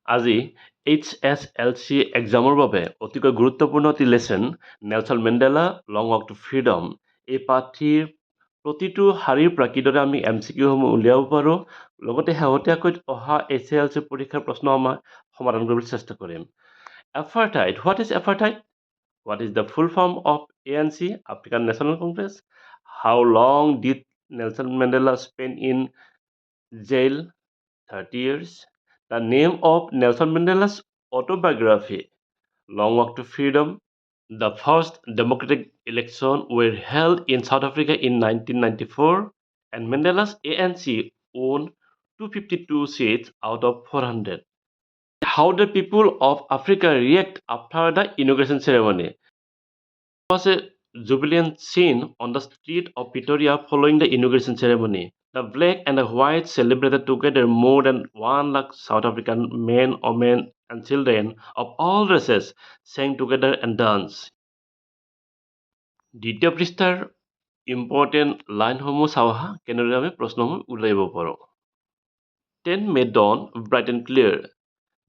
আজি HSLC এক্সামৰ বাবে অতিকৈ গুৰুত্বপূৰ্ণ এটি lesson Nelson Mandela long walk to freedom এই পাঠটিৰ প্ৰতিটো শাৰীৰ পৰা কিদৰে আমি MCQসমূহ উলিয়াব পাৰোঁ লগতে শেহতীয়াকৈ অহা HSLC পৰীক্ষাৰ প্ৰশ্ন আমাৰ সমাধান কৰিবলৈ চেষ্টা কৰিম apartheid what is apartheid What is the full form of ANC, African National Congress? How long did Nelson Mandela spend in jail? 30 years. The name of Nelson Mandela's autobiography, Long Walk to Freedom. The first democratic election were held in South Africa in 1994, and Mandela's ANC won 252 seats out of 400. How did people of Africa react after the inauguration ceremony? There was a jubilant scene on the street of Pretoria following the inauguration ceremony. The black and the white celebrated together more than 1 lakh South African men, women, and children of all races sang together and danced. দ্বিতীয় পৃষ্ঠাৰ important লাইনসমূহ চাওহা কেনেদৰে আমি প্ৰশ্নসমূহ উলিয়াব পাৰোঁ 10 May dawn bright and clear.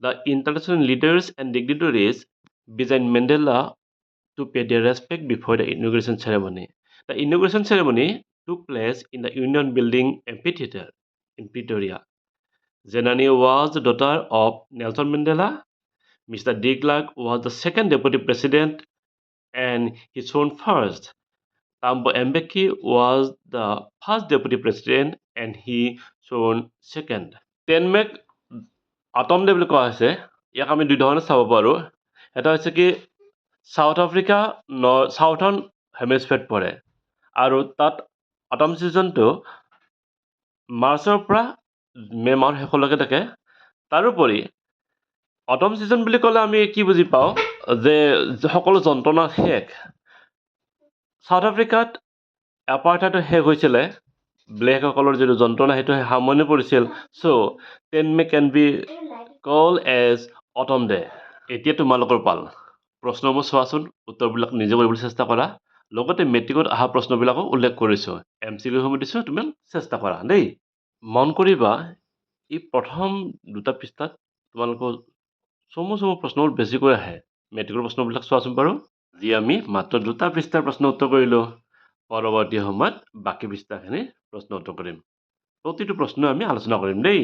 The international leaders and dignitaries beside Mandela to pay their respect before the inauguration ceremony. The inauguration ceremony took place in the Union Building Amphitheatre in Pretoria. Zenani was the daughter of Nelson Mandela. Mr. de Klerk was the second deputy president and he shone first. Thabo Mbeki was the first deputy president and he shone second. 10 May Atom Day বুলি কোৱা হৈছে ইয়াক আমি দুই ধৰণে চাব পাৰোঁ এটা হৈছে কি সাউথ আফ্ৰিকা সাউথাৰ্ণ হেমিস্ফিয়াৰত পৰে আৰু তাত অটম ছিজনটো মাৰ্চৰ পৰা মে মাহৰ শেষলৈকে থাকে তাৰোপৰি অটম ছিজন বুলি ক'লে আমি কি বুজি পাওঁ যে সকলো যন্ত্ৰণা শেষ সাউথ আফ্ৰিকাত এপাৰ্থাইড শেষ হৈছিলে ব্লেকসকলৰ যিটো যন্ত্ৰণা সেইটো সামৰণি পৰিছিল চ' 10 May can be called as autumn day এতিয়া তোমালোকৰ পাল প্ৰশ্নবোৰ চোৱাচোন উত্তৰবিলাক নিজে কৰিবলৈ চেষ্টা কৰা লগতে মেট্ৰিকত অহা প্ৰশ্নবিলাকো উল্লেখ কৰিছোঁ MCQসমূহ দিছোঁ তুমি চেষ্টা কৰা দেই মন কৰিবা এই প্ৰথম দুটা পৃষ্ঠাত তোমালোকৰ চমু প্ৰশ্নবোৰ বেছিকৈ আহে মেট্ৰিকৰ প্ৰশ্নবিলাক চোৱাচোন বাৰু যি আমি মাত্ৰ দুটা পৃষ্ঠাৰ প্ৰশ্ন উত্তৰ কৰিলোঁ পৰৱৰ্তী সময়ত বাকী পৃষ্ঠাখিনি প্ৰশ্ন উত্তৰ কৰিম প্ৰতিটো প্ৰশ্ন আমি আলোচনা কৰিম দেই